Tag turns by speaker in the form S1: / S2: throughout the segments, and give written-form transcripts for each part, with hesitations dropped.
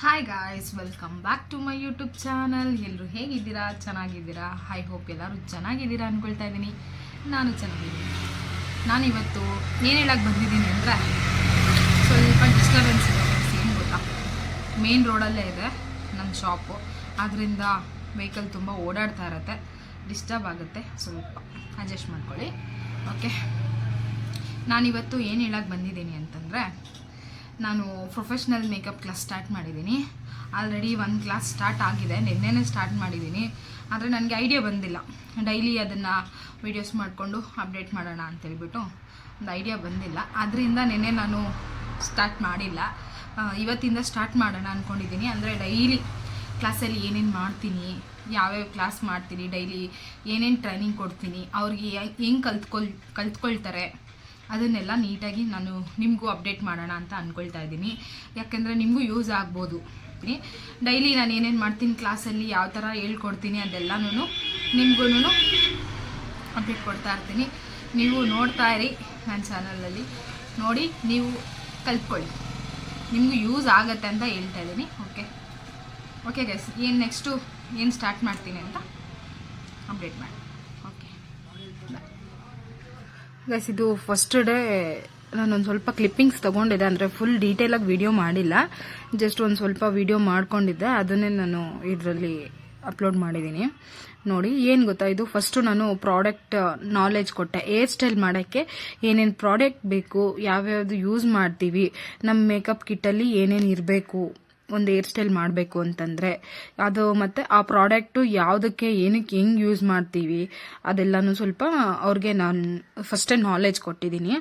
S1: Hi guys, welcome back to my YouTube channel. ಎಲ್ಲರೂ ಹೇಗಿದ್ದೀರಾ? ಚೆನ್ನಾಗಿದ್ದೀರಾ? ಐ ಹೋಪ್ ಎಲ್ಲರೂ ಚೆನ್ನಾಗಿದ್ದೀರಾ ಅಂದ್ಕೊಳ್ತಾ ಇದ್ದೀನಿ. ನಾನು ಚೆನ್ನಾಗಿದ್ದೀನಿ. ನಾನಿವತ್ತು ಏನು ಹೇಳಕ್ಕೆ ಬಂದಿದ್ದೀನಿ ಅಂದರೆ, ಸ್ವಲ್ಪ ಡಿಸ್ಟರ್ಬೆನ್ಸ್ ಇದೆ. ಏನು ಗೊತ್ತಾ, ಮೇನ್ ರೋಡಲ್ಲೇ ಇದೆ ನನ್ನ ಶಾಪು. ಆದ್ದರಿಂದ ವೆಹಿಕಲ್ ತುಂಬ ಓಡಾಡ್ತಾ ಇರುತ್ತೆ, ಡಿಸ್ಟರ್ಬ್ ಆಗುತ್ತೆ. ಸ್ವಲ್ಪ ಅಡ್ಜಸ್ಟ್ ಮಾಡ್ಕೊಳ್ಳಿ, ಓಕೆ. ನಾನಿವತ್ತು ಏನು ಹೇಳಕ್ಕೆ ಬಂದಿದ್ದೀನಿ ಅಂತಂದರೆ, ನಾನು ಪ್ರೊಫೆಷ್ನಲ್ ಮೇಕಪ್ ಕ್ಲಾಸ್ ಸ್ಟಾರ್ಟ್ ಮಾಡಿದ್ದೀನಿ. ಆಲ್ರೆಡಿ ಒಂದು ಕ್ಲಾಸ್ ಸ್ಟಾರ್ಟ್ ಆಗಿದೆ, ನಿನ್ನೆನೇ ಸ್ಟಾರ್ಟ್ ಮಾಡಿದ್ದೀನಿ. ಆದರೆ ನನಗೆ ಐಡಿಯಾ ಬಂದಿಲ್ಲ, ಡೈಲಿ ಅದನ್ನು ವೀಡಿಯೋಸ್ ಮಾಡಿಕೊಂಡು ಅಪ್ಡೇಟ್ ಮಾಡೋಣ ಅಂತೇಳ್ಬಿಟ್ಟು ಒಂದು ಐಡಿಯಾ ಬಂದಿಲ್ಲ. ಅದರಿಂದ ನಿನ್ನೆ ನಾನು ಸ್ಟಾರ್ಟ್ ಮಾಡಿಲ್ಲ. ಇವತ್ತಿಂದ ಸ್ಟಾರ್ಟ್ ಮಾಡೋಣ ಅಂದ್ಕೊಂಡಿದ್ದೀನಿ. ಅಂದರೆ ಡೈಲಿ ಕ್ಲಾಸಲ್ಲಿ ಏನೇನು ಮಾಡ್ತೀನಿ, ಯಾವ್ಯಾವ ಕ್ಲಾಸ್ ಮಾಡ್ತೀನಿ, ಡೈಲಿ ಏನೇನು ಟ್ರೈನಿಂಗ್ ಕೊಡ್ತೀನಿ, ಅವ್ರಿಗೆ ಹೆಂಗೆ ಕಲ್ತ್ಕೊಳ್ತಾರೆ ಅದನ್ನೆಲ್ಲ ನೀಟಾಗಿ ನಾನು ನಿಮಗೂ ಅಪ್ಡೇಟ್ ಮಾಡೋಣ ಅಂತ ಅಂದ್ಕೊಳ್ತಾ ಇದ್ದೀನಿ. ಯಾಕೆಂದರೆ ನಿಮಗೂ ಯೂಸ್ ಆಗ್ಬೋದು. ಡೈಲಿ ನಾನು ಏನೇನು ಮಾಡ್ತೀನಿ ಕ್ಲಾಸಲ್ಲಿ, ಯಾವ ಥರ ಹೇಳ್ಕೊಡ್ತೀನಿ ಅದೆಲ್ಲನೂ ನಿಮಗೂ ಅಪ್ಡೇಟ್ ಕೊಡ್ತಾ ಇರ್ತೀನಿ. ನೀವು ನೋಡ್ತಾ ಇರಿ ನನ್ನ ಚಾನಲಲ್ಲಿ, ನೋಡಿ ನೀವು ಕಲ್ತ್ಕೊಳ್ಳಿ, ನಿಮಗೂ ಯೂಸ್ ಆಗುತ್ತೆ ಅಂತ ಹೇಳ್ತಾ ಇದ್ದೀನಿ. ಓಕೆ ಗೈಸ್, ಏನು ನೆಕ್ಸ್ಟು ಏನು ಸ್ಟಾರ್ಟ್ ಮಾಡ್ತೀನಿ ಅಂತ ಅಪ್ಡೇಟ್ ಮಾಡಿ. ಓಕೆ ಗೈಸ್, ಇದು ಫಸ್ಟ್ ಡೇ ನಾನೊಂದು ಸ್ವಲ್ಪ ಕ್ಲಿಪ್ಪಿಂಗ್ಸ್ ತೊಗೊಂಡಿದ್ದೆ. ಅಂದರೆ ಫುಲ್ ಡೀಟೇಲಾಗಿ ವಿಡಿಯೋ ಮಾಡಿಲ್ಲ, ಜಸ್ಟ್ ಒಂದು ಸ್ವಲ್ಪ ವಿಡಿಯೋ ಮಾಡ್ಕೊಂಡಿದ್ದೆ, ಅದನ್ನೇ ನಾನು ಇದರಲ್ಲಿ ಅಪ್ಲೋಡ್ ಮಾಡಿದ್ದೀನಿ. ನೋಡಿ, ಏನು ಗೊತ್ತಾ, ಇದು ಫಸ್ಟು ನಾನು ಪ್ರಾಡಕ್ಟ್ ನಾಲೆಜ್ ಕೊಟ್ಟೆ. ಹೇರ್ ಸ್ಟೈಲ್ ಮಾಡೋಕ್ಕೆ ಏನೇನು ಪ್ರಾಡಕ್ಟ್ ಬೇಕು, ಯಾವ್ಯಾವುದು ಯೂಸ್ ಮಾಡ್ತೀವಿ, ನಮ್ಮ ಮೇಕಪ್ ಕಿಟ್ಟಲ್ಲಿ ಏನೇನು ಇರಬೇಕು ಒಂದು ಹೇರ್ ಸ್ಟೈಲ್ ಮಾಡಬೇಕು ಅಂತಂದರೆ ಅದು, ಮತ್ತು ಆ ಪ್ರಾಡಕ್ಟು ಯಾವುದಕ್ಕೆ ಏನಕ್ಕೆ ಹೆಂಗೆ ಯೂಸ್ ಮಾಡ್ತೀವಿ ಅದೆಲ್ಲನೂ ಸ್ವಲ್ಪ ಅವ್ರಿಗೆ ನಾನು ಫಸ್ಟೇ ನಾಲೆಜ್ ಕೊಟ್ಟಿದ್ದೀನಿ.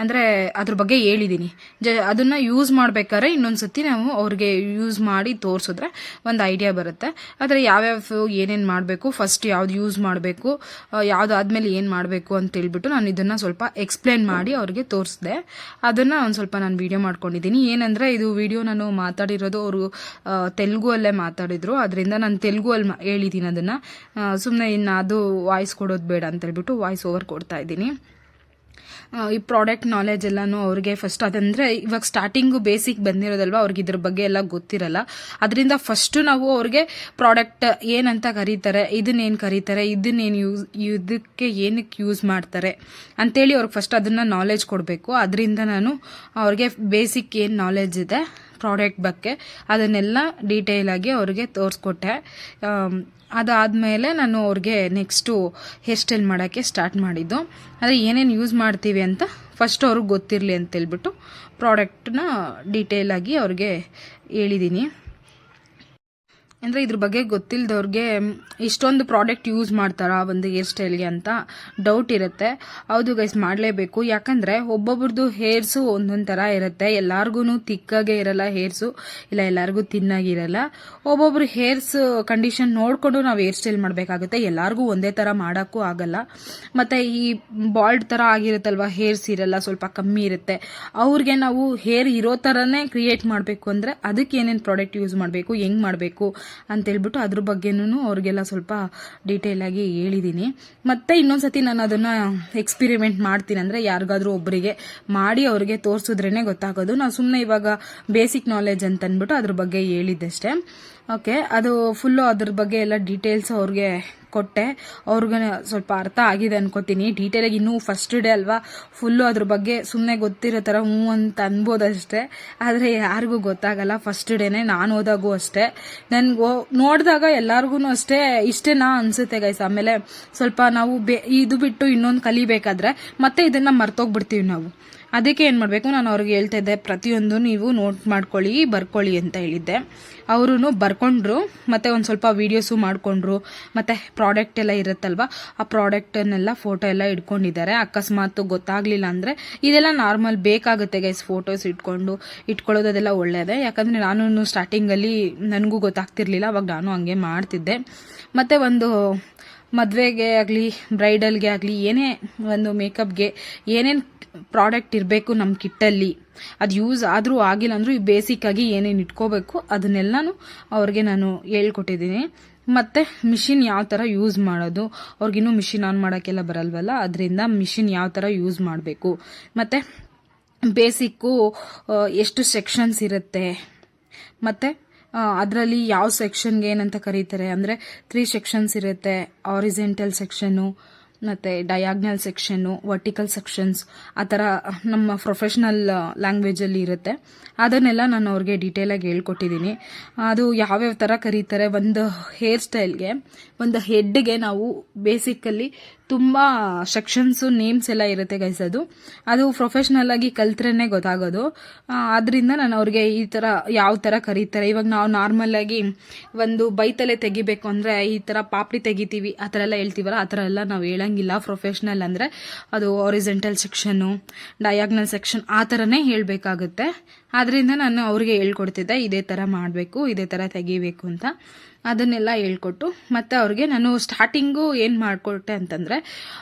S1: ಅಂದರೆ ಅದ್ರ ಬಗ್ಗೆ ಹೇಳಿದ್ದೀನಿ. ಅದನ್ನು ಯೂಸ್ ಮಾಡಬೇಕಾದ್ರೆ ಇನ್ನೊಂದು ಸತಿ ನಾವು ಅವ್ರಿಗೆ ಯೂಸ್ ಮಾಡಿ ತೋರಿಸಿದ್ರೆ ಒಂದು ಐಡಿಯಾ ಬರುತ್ತೆ. ಆದರೆ ಯಾವ್ಯಾವ ಏನೇನು ಮಾಡಬೇಕು, ಫಸ್ಟ್ ಯಾವ್ದು ಯೂಸ್ ಮಾಡಬೇಕು, ಯಾವ್ದು ಆದಮೇಲೆ ಏನು ಮಾಡಬೇಕು ಅಂತೇಳ್ಬಿಟ್ಟು ನಾನು ಇದನ್ನು ಸ್ವಲ್ಪ ಎಕ್ಸ್ಪ್ಲೇನ್ ಮಾಡಿ ಅವ್ರಿಗೆ ತೋರಿಸಿದೆ. ಅದನ್ನು ಒಂದು ಸ್ವಲ್ಪ ನಾನು ವಿಡಿಯೋ ಮಾಡ್ಕೊಂಡಿದ್ದೀನಿ. ಏನಂದರೆ ಇದು ವಿಡಿಯೋ ನಾನು ಮಾತಾಡಿರೋದು ಅವರು ತೆಲುಗು ಅಲ್ಲೇ ಮಾತಾಡಿದ್ರು, ಅದರಿಂದ ನಾನು ತೆಲುಗು ಅಲ್ಲಿ ಹೇಳಿದ್ದೀನಿ. ಅದನ್ನು ಸುಮ್ಮನೆ ಇನ್ನು ಅದು ವಾಯ್ಸ್ ಕೊಡೋದು ಬೇಡ ಅಂತೇಳ್ಬಿಟ್ಟು ವಾಯ್ಸ್ ಓವರ್ ಕೊಡ್ತಾ ಇದ್ದೀನಿ. ಈ ಪ್ರಾಡಕ್ಟ್ ನಾಲೆಜ್ ಎಲ್ಲನೂ ಅವ್ರಿಗೆ ಫಸ್ಟ್, ಅದಂದರೆ ಇವಾಗ ಸ್ಟಾರ್ಟಿಂಗು ಬೇಸಿಕ್ ಬಂದಿರೋದಲ್ವ, ಅವ್ರಿಗೆ ಇದ್ರ ಬಗ್ಗೆ ಎಲ್ಲ ಗೊತ್ತಿರಲ್ಲ. ಅದರಿಂದ ಫಸ್ಟು ನಾವು ಅವ್ರಿಗೆ ಪ್ರಾಡಕ್ಟ್ ಏನಂತ ಕರೀತಾರೆ, ಇದನ್ನೇನು ಕರೀತಾರೆ, ಇದಕ್ಕೆ ಏನಕ್ಕೆ ಯೂಸ್ ಮಾಡ್ತಾರೆ ಅಂತೇಳಿ ಅವ್ರಿಗೆ ಫಸ್ಟ್ ಅದನ್ನು ನಾಲೆಜ್ ಕೊಡಬೇಕು. ಅದರಿಂದ ನಾನು ಅವ್ರಿಗೆ ಬೇಸಿಕ್ ಏನು ನಾಲೆಜ್ ಇದೆ ಪ್ರಾಡಕ್ಟ್ ಬಗ್ಗೆ ಅದನ್ನೆಲ್ಲ ಡೀಟೇಲಾಗಿ ಅವ್ರಿಗೆ ತೋರಿಸ್ಕೊಟ್ಟೆ. ಅದಾದಮೇಲೆ ನಾನು ಅವ್ರಿಗೆ ನೆಕ್ಸ್ಟು ಹೇರ್ ಸ್ಟೈಲ್ ಮಾಡೋಕ್ಕೆ ಸ್ಟಾರ್ಟ್ ಮಾಡಿದ್ದು. ಆದರೆ ಏನೇನು ಯೂಸ್ ಮಾಡ್ತೀವಿ ಅಂತ ಫಸ್ಟ್ ಅವ್ರಿಗೆ ಗೊತ್ತಿರಲಿ ಅಂತೇಳ್ಬಿಟ್ಟು ಪ್ರಾಡಕ್ಟ್ನ ಡೀಟೇಲಾಗಿ ಅವ್ರಿಗೆ ಹೇಳಿದ್ದೀನಿ. ಅಂದರೆ ಇದ್ರ ಬಗ್ಗೆ ಗೊತ್ತಿಲ್ಲದವ್ರಿಗೆ ಇಷ್ಟೊಂದು ಪ್ರಾಡಕ್ಟ್ ಯೂಸ್ ಮಾಡ್ತಾರಾ ಒಂದು ಹೇರ್ ಸ್ಟೈಲ್ಗೆ ಅಂತ ಡೌಟ್ ಇರುತ್ತೆ. ಹೌದು ಗೈಸ್, ಮಾಡಲೇಬೇಕು. ಯಾಕಂದರೆ ಒಬ್ಬೊಬ್ರದ್ದು ಹೇರ್ಸು ಒಂದೊಂದು ಥರ ಇರುತ್ತೆ. ಎಲ್ಲರಿಗೂ ತಿಕ್ಕಾಗೆ ಇರಲ್ಲ ಹೇರ್ಸು, ಇಲ್ಲ ಎಲ್ಲರಿಗೂ ತಿನ್ನಾಗಿರಲ್ಲ. ಒಬ್ಬೊಬ್ರು ಹೇರ್ಸ್ ಕಂಡೀಷನ್ ನೋಡಿಕೊಂಡು ನಾವು ಹೇರ್ ಸ್ಟೈಲ್ ಮಾಡಬೇಕಾಗುತ್ತೆ. ಎಲ್ಲರಿಗೂ ಒಂದೇ ಥರ ಮಾಡೋಕ್ಕೂ ಆಗಲ್ಲ. ಮತ್ತು ಈ ಬಾಲ್ಡ್ ಥರ ಆಗಿರುತ್ತಲ್ವ, ಹೇರ್ಸ್ ಇರಲ್ಲ, ಸ್ವಲ್ಪ ಕಮ್ಮಿ ಇರುತ್ತೆ. ಅವ್ರಿಗೆ ನಾವು ಹೇರ್ ಇರೋ ಥರನೇ ಕ್ರಿಯೇಟ್ ಮಾಡಬೇಕು ಅಂದರೆ ಅದಕ್ಕೆ ಏನೇನು ಪ್ರಾಡಕ್ಟ್ ಯೂಸ್ ಮಾಡಬೇಕು, ಹೆಂಗೆ ಮಾಡಬೇಕು ಅಂತೇಳ್ಬಿಟ್ಟು ಅದ್ರ ಬಗ್ಗೆನೂ ಅವ್ರಿಗೆಲ್ಲ ಸ್ವಲ್ಪ ಡೀಟೇಲಾಗಿ ಹೇಳಿದ್ದೀನಿ. ಮತ್ತೆ ಇನ್ನೊಂದ್ಸತಿ ನಾನು ಅದನ್ನು ಎಕ್ಸ್ಪಿರಿಮೆಂಟ್ ಮಾಡ್ತೀನಿ. ಅಂದರೆ ಯಾರಿಗಾದ್ರೂ ಒಬ್ಬರಿಗೆ ಮಾಡಿ ಅವ್ರಿಗೆ ತೋರಿಸಿದ್ರೇ ಗೊತ್ತಾಗೋದು. ನಾವು ಸುಮ್ಮನೆ ಇವಾಗ ಬೇಸಿಕ್ ನಾಲೆಜ್ ಅಂತ ಅಂದ್ಬಿಟ್ಟು ಅದ್ರ ಬಗ್ಗೆ ಹೇಳಿದ್ದಷ್ಟೇ. ಓಕೆ, ಅದು ಫುಲ್ಲು ಅದ್ರ ಬಗ್ಗೆ ಎಲ್ಲ ಡೀಟೇಲ್ಸ್ ಅವ್ರಿಗೆ ಕೊಟ್ಟೆ. ಅವ್ರಿಗೆ ಸ್ವಲ್ಪ ಅರ್ಥ ಆಗಿದೆ ಅನ್ಕೋತೀನಿ. ಡೀಟೇಲಾಗಿ ಇನ್ನೂ ಫಸ್ಟ್ ಡೇ ಅಲ್ವಾ, ಫುಲ್ಲು ಅದ್ರ ಬಗ್ಗೆ ಸುಮ್ಮನೆ ಗೊತ್ತಿರೋ ಥರ ಅಂತ ಅನ್ಬೋದಷ್ಟೇ. ಆದರೆ ಯಾರಿಗೂ ಗೊತ್ತಾಗಲ್ಲ ಫಸ್ಟ್ ಡೇನೆ. ನಾನು ಹೋದಾಗೂ ಅಷ್ಟೇ, ನನಗೆ ನೋಡಿದಾಗ ಎಲ್ಲರಿಗೂ ಅಷ್ಟೇ ಇಷ್ಟೇನಾ ಅನಿಸುತ್ತೆ ಗೈಸ್. ಆಮೇಲೆ ಸ್ವಲ್ಪ ನಾವು ಇದು ಬಿಟ್ಟು ಇನ್ನೊಂದು ಕಲಿಬೇಕಾದ್ರೆ ಮತ್ತೆ ಇದನ್ನು ಮರ್ತೋಗ್ಬಿಡ್ತೀವಿ ನಾವು. ಅದಕ್ಕೆ ಏನು ಮಾಡಬೇಕು, ನಾನು ಅವ್ರಿಗೆ ಹೇಳ್ತಾ ಇದ್ದೆ, ಪ್ರತಿಯೊಂದು ನೀವು ನೋಟ್ ಮಾಡ್ಕೊಳ್ಳಿ, ಬರ್ಕೊಳ್ಳಿ ಅಂತ ಹೇಳಿದ್ದೆ. ಅವರು ಬರ್ಕೊಂಡ್ರು, ಮತ್ತು ಒಂದು ಸ್ವಲ್ಪ ವೀಡಿಯೋಸು ಮಾಡಿಕೊಂಡ್ರು. ಮತ್ತು ಪ್ರಾಡಕ್ಟ್ ಎಲ್ಲ ಇರುತ್ತಲ್ವ, ಆ ಪ್ರಾಡಕ್ಟನ್ನೆಲ್ಲ ಫೋಟೋ ಎಲ್ಲ ಇಟ್ಕೊಂಡಿದ್ದಾರೆ. ಅಕಸ್ಮಾತ್ ಗೊತ್ತಾಗಲಿಲ್ಲ ಅಂದರೆ ಇದೆಲ್ಲ ನಾರ್ಮಲ್ ಬೇಕಾಗುತ್ತೆ ಗೈಸ್, ಫೋಟೋಸ್ ಇಟ್ಕೊಳ್ಳೋದು ಅದೆಲ್ಲ ಒಳ್ಳೆಯದೇ. ಯಾಕಂದರೆ ನಾನು ಸ್ಟಾರ್ಟಿಂಗಲ್ಲಿ ನನಗೂ ಗೊತ್ತಾಗ್ತಿರ್ಲಿಲ್ಲ, ಅವಾಗ ನಾನು ಹಂಗೆ ಮಾಡ್ತಿದ್ದೆ. ಮತ್ತು ಒಂದು ಮದುವೆಗೆ ಆಗಲಿ, ಬ್ರೈಡಲ್ಗೆ ಆಗಲಿ, ಏನೇ ಒಂದು ಮೇಕಪ್ಗೆ ಏನೇನು ಪ್ರಾಡಕ್ಟ್ ಇರಬೇಕು ನಮ್ಮ ಕಿಟ್ಟಲ್ಲಿ, ಅದು ಯೂಸ್ ಆದರೂ ಆಗಿಲ್ಲ ಅಂದರೂ ಈ ಬೇಸಿಕ್ಕಾಗಿ ಏನೇನು ಇಟ್ಕೋಬೇಕು ಅದನ್ನೆಲ್ಲನೂ ಅವ್ರಿಗೆ ನಾನು ಹೇಳ್ಕೊಟ್ಟಿದ್ದೀನಿ. ಮತ್ತು ಮಿಷಿನ್ ಯಾವ ಥರ ಯೂಸ್ ಮಾಡೋದು, ಅವ್ರಿಗಿನ್ನೂ ಮಿಷಿನ್ ಆನ್ ಮಾಡೋಕ್ಕೆಲ್ಲ ಬರಲ್ವಲ್ಲ, ಅದರಿಂದ ಮಿಷಿನ್ ಯಾವ ಥರ ಯೂಸ್ ಮಾಡಬೇಕು, ಮತ್ತು ಬೇಸಿಕ್ಕು ಎಷ್ಟು ಸೆಕ್ಷನ್ಸ್ ಇರುತ್ತೆ, ಮತ್ತು ಅದರಲ್ಲಿ ಯಾವ ಸೆಕ್ಷನ್ಗೆ ಏನಂತ ಕರೀತಾರೆ ಅಂದರೆ 3 ಸೆಕ್ಷನ್ಸ್ ಇರುತ್ತೆ. ಆರಿಜೆಂಟಲ್ ಸೆಕ್ಷನ್ನು, ಮತ್ತು ಡಯಾಗ್ನಲ್ ಸೆಕ್ಷನ್ನು, ವರ್ಟಿಕಲ್ ಸೆಕ್ಷನ್ಸ್, ಆ ಥರ ನಮ್ಮ ಪ್ರೊಫೆಷ್ನಲ್ ಲ್ಯಾಂಗ್ವೇಜಲ್ಲಿ ಇರುತ್ತೆ. ಅದನ್ನೆಲ್ಲ ನಾನು ಅವ್ರಿಗೆ ಡೀಟೇಲಾಗಿ ಹೇಳ್ಕೊಟ್ಟಿದ್ದೀನಿ. ಅದು ಯಾವ್ಯಾವ ಥರ ಕರೀತಾರೆ, ಒಂದು ಹೇರ್ ಸ್ಟೈಲ್ಗೆ, ಒಂದು ಹೆಡ್ಗೆ ನಾವು ಬೇಸಿಕಲ್ಲಿ ತುಂಬ ಸೆಕ್ಷನ್ಸು, ನೇಮ್ಸ್ ಎಲ್ಲ ಇರುತ್ತೆ ಗೈಸ್. ಅದು ಪ್ರೊಫೆಷ್ನಲ್ ಆಗಿ ಕಲ್ತ್ರೇನೆ ಗೊತ್ತಾಗೋದು. ಅದರಿಂದ ನಾನು ಅವ್ರಿಗೆ ಈ ಥರ ಯಾವ ಥರ ಕರೀತಾರೆ. ಇವಾಗ ನಾವು ನಾರ್ಮಲ್ ಆಗಿ ಒಂದು ಬೈತಲೆ ತೆಗಿಬೇಕು ಅಂದರೆ ಈ ಥರ ಪಾಪಡಿ ತೆಗಿತೀವಿ, ಆ ಥರ ಎಲ್ಲ ಹೇಳ್ತೀವಲ್ಲ, ಆ ಥರ ಎಲ್ಲ ನಾವು ಹೇಳಂಗಿಲ್ಲ. ಪ್ರೊಫೆಷ್ನಲ್ ಅಂದರೆ ಅದು ಆರಿಜೆಂಟಲ್ ಸೆಕ್ಷನ್ನು, ಡಯಾಗ್ನಲ್ ಸೆಕ್ಷನ್ ಆ ಥರನೇ ಹೇಳಬೇಕಾಗುತ್ತೆ. ಆದ್ದರಿಂದ ನಾನು ಅವ್ರಿಗೆ ಹೇಳ್ಕೊಡ್ತಿದ್ದೆ, ಇದೇ ಥರ ಮಾಡಬೇಕು, ಇದೇ ಥರ ತೆಗಿಬೇಕು ಅಂತ. ಅದನ್ನೆಲ್ಲ ಹೇಳ್ಕೊಟ್ಟು ಮತ್ತು ಅವ್ರಿಗೆ ನಾನು ಸ್ಟಾರ್ಟಿಂಗು ಏನು ಮಾಡಿಕೊಟ್ಟೆ ಅಂತಂದರೆ,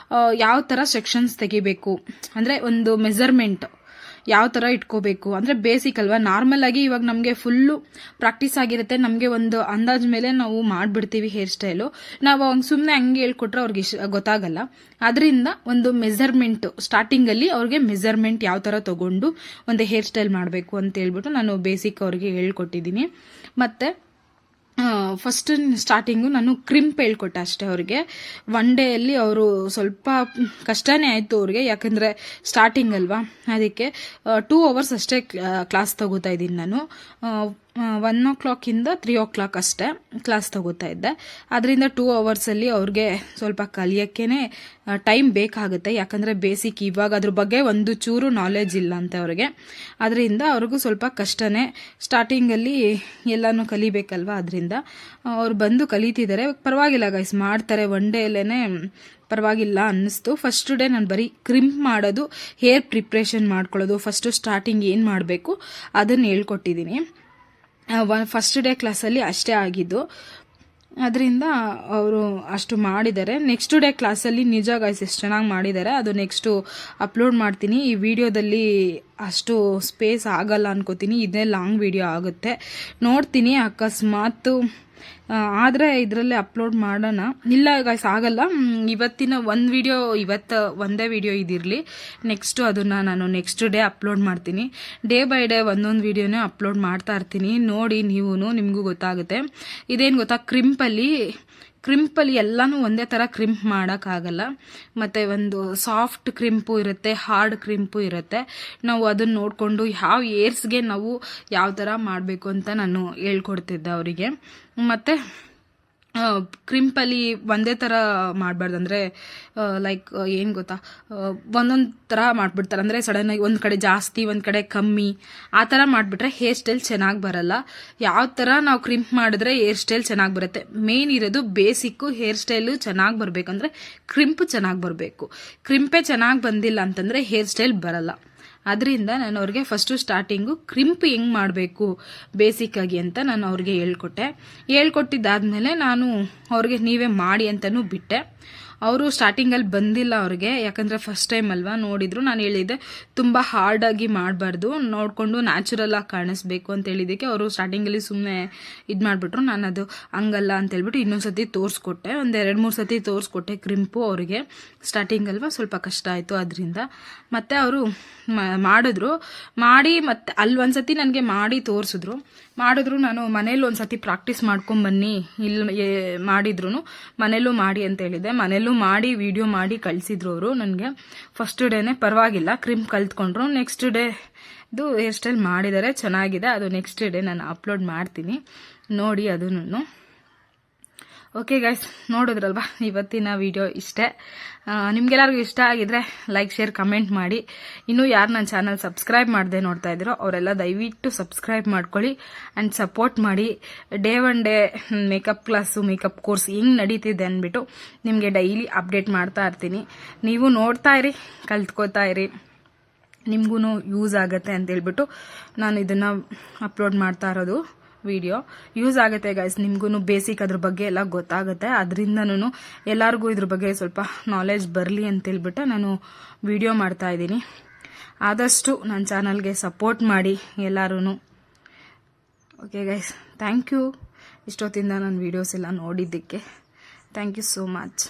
S1: ಯಾವ ಥರ ಸೆಕ್ಷನ್ಸ್ ತೆಗಿಬೇಕು ಅಂದರೆ ಒಂದು ಮೆಜರ್ಮೆಂಟ್ ಯಾವ ಥರ ಇಟ್ಕೋಬೇಕು ಅಂದರೆ ಬೇಸಿಕ್ ಅಲ್ವಾ. ನಾರ್ಮಲ್ ಆಗಿ ಇವಾಗ ನಮಗೆ ಫುಲ್ಲು ಪ್ರಾಕ್ಟೀಸ್ ಆಗಿರುತ್ತೆ, ನಮಗೆ ಒಂದು ಅಂದಾಜ್ ಮೇಲೆ ನಾವು ಮಾಡಿಬಿಡ್ತೀವಿ ಹೇರ್ ಸ್ಟೈಲು. ನಾವು ಸುಮ್ಮನೆ ಹಂಗೆ ಹೇಳ್ಕೊಟ್ರೆ ಅವ್ರಿಗೆ ಗೊತ್ತಾಗಲ್ಲ. ಅದರಿಂದ ಒಂದು ಮೆಜರ್ಮೆಂಟು ಸ್ಟಾರ್ಟಿಂಗಲ್ಲಿ ಅವ್ರಿಗೆ ಮೆಜರ್ಮೆಂಟ್ ಯಾವ ಥರ ತೊಗೊಂಡು ಒಂದು ಹೇರ್ ಸ್ಟೈಲ್ ಮಾಡಬೇಕು ಅಂತ ಹೇಳ್ಬಿಟ್ಟು ನಾನು ಬೇಸಿಕ್ ಅವ್ರಿಗೆ ಹೇಳ್ಕೊಟ್ಟಿದ್ದೀನಿ. ಮತ್ತು ಫಸ್ಟ್ ಸ್ಟಾರ್ಟಿಂಗು ನಾನು ಕ್ರಿಂಪ್ ಹೇಳ್ಕೊಟ್ಟೆ ಅಷ್ಟೇ ಅವ್ರಿಗೆ. 1 ಡೇಯಲ್ಲಿ ಅವರು ಸ್ವಲ್ಪ ಕಷ್ಟನೇ ಆಯಿತು ಅವ್ರಿಗೆ, ಯಾಕಂದರೆ ಸ್ಟಾರ್ಟಿಂಗ್ ಅಲ್ವಾ. ಅದಕ್ಕೆ 2 ಅವರ್ಸ್ ಅಷ್ಟೇ ಕ್ಲಾಸ್ ತಗೋತಾ ಇದ್ದೀನಿ ನಾನು. 1 o'clock ಇಂದ 3 o'clock ಅಷ್ಟೇ ಕ್ಲಾಸ್ ತಗೋತಾ ಇದ್ದೆ. ಅದರಿಂದ 2 ಅವರ್ಸಲ್ಲಿ ಅವ್ರಿಗೆ ಸ್ವಲ್ಪ ಕಲಿಯೋಕ್ಕೇ ಟೈಮ್ ಬೇಕಾಗುತ್ತೆ, ಯಾಕಂದರೆ ಬೇಸಿಕ್ ಇವಾಗ ಅದ್ರ ಬಗ್ಗೆ ಒಂದು ಚೂರು ನಾಲೆಜ್ ಇಲ್ಲ ಅಂತೆ ಅವ್ರಿಗೆ. ಅದರಿಂದ ಅವ್ರಿಗೂ ಸ್ವಲ್ಪ ಕಷ್ಟನೇ ಸ್ಟಾರ್ಟಿಂಗಲ್ಲಿ ಎಲ್ಲನೂ ಕಲಿಬೇಕಲ್ವ. ಅದರಿಂದ ಅವ್ರು ಬಂದು ಕಲಿತಿದ್ದಾರೆ, ಪರವಾಗಿಲ್ಲ ಗೈಸ್, ಮಾಡ್ತಾರೆ. 1 ಡೇಲೇ ಪರವಾಗಿಲ್ಲ ಅನ್ನಿಸ್ತು. ಫಸ್ಟ್ ಡೇ ನಾನು ಬರೀ ಕ್ರಿಂಪ್ ಮಾಡೋದು, ಹೇರ್ ಪ್ರಿಪ್ರೇಷನ್ ಮಾಡ್ಕೊಳ್ಳೋದು, ಫಸ್ಟು ಸ್ಟಾರ್ಟಿಂಗ್ ಏನು ಮಾಡಬೇಕು ಅದನ್ನು ಹೇಳ್ಕೊಟ್ಟಿದ್ದೀನಿ. ಫಸ್ಟ್ ಡೇ ಕ್ಲಾಸಲ್ಲಿ ಅಷ್ಟೇ ಆಗಿದ್ದು. ಅದರಿಂದ ಅವರು ಅಷ್ಟು ಮಾಡಿದ್ದಾರೆ. ನೆಕ್ಸ್ಟ್ ಡೇ ಕ್ಲಾಸಲ್ಲಿ ನಿಜ ಗೈಸ್ ಎಷ್ಟು ಚೆನ್ನಾಗಿ ಮಾಡಿದ್ದಾರೆ. ಅದು ನೆಕ್ಸ್ಟು ಅಪ್ಲೋಡ್ ಮಾಡ್ತೀನಿ. ಈ ವಿಡಿಯೋದಲ್ಲಿ ಅಷ್ಟು ಸ್ಪೇಸ್ ಆಗಲ್ಲ ಅನ್ಕೋತೀನಿ, ಇದೇ ಲಾಂಗ್ ವಿಡಿಯೋ ಆಗುತ್ತೆ. ನೋಡ್ತೀನಿ ಅಕಸ್ಮಾತ್ ಆದರೆ ಇದರಲ್ಲೇ ಅಪ್ಲೋಡ್ ಮಾಡೋಣ. ಇಲ್ಲ ಗೈಸ್ ಆಗಲ್ಲ, ಇವತ್ತಿನ ಒಂದು ವಿಡಿಯೋ, ಇವತ್ತು ಒಂದೇ ವಿಡಿಯೋ ಇದಿರಲಿ. ನೆಕ್ಸ್ಟು ಅದನ್ನು ನಾನು ನೆಕ್ಸ್ಟ್ ಡೇ ಅಪ್ಲೋಡ್ ಮಾಡ್ತೀನಿ. ಡೇ ಬೈ ಡೇ ಒಂದೊಂದು ವಿಡಿಯೋನೇ ಅಪ್ಲೋಡ್ ಮಾಡ್ತಾ ಇರ್ತೀನಿ. ನೋಡಿ ನೀವು, ನಿಮಗೂ ಗೊತ್ತಾಗುತ್ತೆ. ಇದೇನು ಗೊತ್ತಾ, ಕ್ರಿಂಪಲ್ಲಿ ಎಲ್ಲನೂ ಒಂದೇ ಥರ ಕ್ರಿಂಪ್ ಮಾಡೋಕ್ಕಾಗಲ್ಲ. ಮತ್ತು ಒಂದು ಸಾಫ್ಟ್ ಕ್ರಿಂಪು ಇರುತ್ತೆ, ಹಾರ್ಡ್ ಕ್ರಿಂಪು ಇರುತ್ತೆ. ನಾವು ಅದನ್ನು ನೋಡಿಕೊಂಡು ಯಾವ ಏರ್ಸ್ಗೆ ನಾವು ಯಾವ ಥರ ಮಾಡಬೇಕು ಅಂತ ನಾನು ಹೇಳ್ಕೊಡ್ತಿದ್ದೆ ಅವರಿಗೆ. ಮತ್ತು ಕ್ರಿಂಪಲ್ಲಿ ಒಂದೇ ಥರ ಮಾಡಬಾರ್ದು, ಅಂದರೆ ಲೈಕ್ ಏನು ಗೊತ್ತಾ, ಒಂದೊಂದು ಥರ ಮಾಡಿಬಿಡ್ತಾರೆ. ಅಂದರೆ ಸಡನ್ನಾಗಿ ಒಂದು ಕಡೆ ಜಾಸ್ತಿ, ಒಂದು ಕಡೆ ಕಮ್ಮಿ, ಆ ಥರ ಮಾಡಿಬಿಟ್ರೆ ಹೇರ್ ಸ್ಟೈಲ್ ಚೆನ್ನಾಗಿ ಬರಲ್ಲ. ಯಾವ ಥರ ನಾವು ಕ್ರಿಂಪ್ ಮಾಡಿದ್ರೆ ಹೇರ್ ಸ್ಟೈಲ್ ಚೆನ್ನಾಗಿ ಬರುತ್ತೆ. ಮೇನ್ ಇರೋದು ಬೇಸಿಕ್ಕು, ಹೇರ್ ಸ್ಟೈಲು ಚೆನ್ನಾಗಿ ಬರಬೇಕಂದ್ರೆ ಕ್ರಿಂಪ್ ಚೆನ್ನಾಗಿ ಬರಬೇಕು. ಕ್ರಿಂಪೇ ಚೆನ್ನಾಗಿ ಬಂದಿಲ್ಲ ಅಂತಂದರೆ ಹೇರ್ ಸ್ಟೈಲ್ ಬರಲ್ಲ. ಅದರಿಂದ ನಾನು ಅವ್ರಿಗೆ ಫಸ್ಟು ಸ್ಟಾರ್ಟಿಂಗು ಕ್ರಿಂಪ್ ಹೆಂಗೆ ಮಾಡಬೇಕು ಬೇಸಿಕ್ಕಾಗಿ ಅಂತ ನಾನು ಅವ್ರಿಗೆ ಹೇಳ್ಕೊಟ್ಟಿದ್ದಾದಮೇಲೆ ನಾನು ಅವ್ರಿಗೆ ನೀವೇ ಮಾಡಿ ಅಂತಲೂ ಬಿಟ್ಟೆ. ಅವರು ಸ್ಟಾರ್ಟಿಂಗಲ್ಲಿ ಬಂದಿಲ್ಲ ಅವ್ರಿಗೆ, ಯಾಕಂದರೆ ಫಸ್ಟ್ ಟೈಮ್ ಅಲ್ವಾ, ನೋಡಿದ್ರು. ನಾನು ಹೇಳಿದ್ದೆ ತುಂಬ ಹಾರ್ಡಾಗಿ ಮಾಡಬಾರ್ದು, ನೋಡಿಕೊಂಡು ನ್ಯಾಚುರಲ್ ಆಗಿ ಕಾಣಿಸ್ಬೇಕು ಅಂತ ಹೇಳಿದ್ದಕ್ಕೆ ಅವರು ಸ್ಟಾರ್ಟಿಂಗಲ್ಲಿ ಸುಮ್ಮನೆ ಇದು ಮಾಡಿಬಿಟ್ರು. ನಾನು ಅದು ಹಂಗಲ್ಲ ಅಂತ ಹೇಳ್ಬಿಟ್ಟು ಇನ್ನೊಂದು ಸತಿ ತೋರಿಸ್ಕೊಟ್ಟೆ, ಒಂದು 2-3 ಸತಿ ತೋರಿಸ್ಕೊಟ್ಟೆ ಕ್ರಿಂಪು ಅವರಿಗೆ. ಸ್ಟಾರ್ಟಿಂಗ್ ಅಲ್ವಾ ಸ್ವಲ್ಪ ಕಷ್ಟ ಆಯಿತು ಅದರಿಂದ. ಮತ್ತು ಅವರು ಮಾಡಿದ್ರು, ಮಾಡಿ ಮತ್ತು ಅಲ್ಲಿ ಒಂದು ಸತಿ ನನಗೆ ಮಾಡಿ ತೋರಿಸಿದ್ರು. ನಾನು ಮನೇಲಿ ಒಂದು ಸತಿ ಪ್ರಾಕ್ಟೀಸ್ ಮಾಡ್ಕೊಂಬನ್ನಿ, ಇಲ್ಲಿ ಮಾಡಿದ್ರು ಮನೇಲೂ ಮಾಡಿ ಅಂತ ಹೇಳಿದೆ. ಮನೇಲೂ ಮಾಡಿ ವಿಡಿಯೋ ಮಾಡಿ ಕಳಿಸಿದ್ರು ಅವರು ನನಗೆ. ಫಸ್ಟ್ ಡೇನೇ ಪರವಾಗಿಲ್ಲ ಕ್ರಿಂಪ್ ಕಲ್ತ್ಕೊಂಡ್ರು. ನೆಕ್ಸ್ಟ್ ಡೇ ಇದು ಹೇರ್ ಸ್ಟೈಲ್ ಮಾಡಿದ್ದಾರೆ, ಚೆನ್ನಾಗಿದೆ. ಅದು ನೆಕ್ಸ್ಟ್ ಡೇ ನಾನು ಅಪ್ಲೋಡ್ ಮಾಡ್ತೀನಿ, ನೋಡಿ ಅದನ್ನು. ಓಕೆ ಗೈಸ್, ನೋಡಿದ್ರಲ್ವಾ ಇವತ್ತಿನ ವಿಡಿಯೋ ಇಷ್ಟೇ. ನಿಮ್ಗೆಲ್ಲರಿಗೂ ಇಷ್ಟ ಆಗಿದ್ರೆ ಲೈಕ್, ಶೇರ್, ಕಮೆಂಟ್ ಮಾಡಿ. ಇನ್ನೂ ಯಾರು ನನ್ನ ಚಾನಲ್ ಸಬ್ಸ್ಕ್ರೈಬ್ ಮಾಡದೆ ನೋಡ್ತಾ ಇದ್ದೀರೋ ಅವರೆಲ್ಲ ದಯವಿಟ್ಟು ಸಬ್ಸ್ಕ್ರೈಬ್ ಮಾಡ್ಕೊಳ್ಳಿ ಆ್ಯಂಡ್ ಸಪೋರ್ಟ್ ಮಾಡಿ. Day 1 day makeup class, makeup course ಹೆಂಗೆ ನಡೀತಿದೆ ಅಂದ್ಬಿಟ್ಟು ನಿಮಗೆ ಡೈಲಿ ಅಪ್ಡೇಟ್ ಮಾಡ್ತಾ ಇರ್ತೀನಿ. ನೀವು ನೋಡ್ತಾ ಇರಿ, ಕಲ್ತ್ಕೋತಾ ಇರಿ, ನಿಮಗೂ ಯೂಸ್ ಆಗುತ್ತೆ ಅಂತೇಳ್ಬಿಟ್ಟು ನಾನು ಇದನ್ನು ಅಪ್ಲೋಡ್ ಮಾಡ್ತಾ ಇರೋದು. ವಿಡಿಯೋ ಯೂಸ್ ಆಗುತ್ತೆ ಗೈಸ್, ನಿಮಗೂ ಬೇಸಿಕ್ ಅದ್ರ ಬಗ್ಗೆ ಎಲ್ಲ ಗೊತ್ತಾಗುತ್ತೆ. ಅದರಿಂದನೂ ಎಲ್ಲರಿಗೂ ಇದ್ರ ಬಗ್ಗೆ ಸ್ವಲ್ಪ ನಾಲೆಜ್ ಬರಲಿ ಅಂತೇಳ್ಬಿಟ್ಟು ನಾನು ವಿಡಿಯೋ ಮಾಡ್ತಾ ಇದ್ದೀನಿ. ಆದಷ್ಟು ನನ್ನ ಚಾನಲ್ಗೆ ಸಪೋರ್ಟ್ ಮಾಡಿ ಎಲ್ಲರೂ. ಓಕೆ ಗೈಸ್, ಥ್ಯಾಂಕ್ ಯು ಇಷ್ಟೊತ್ತಿಂದ ನನ್ನ ವೀಡಿಯೋಸ್ ಎಲ್ಲ ನೋಡಿದ್ದಕ್ಕೆ. Thank you so much.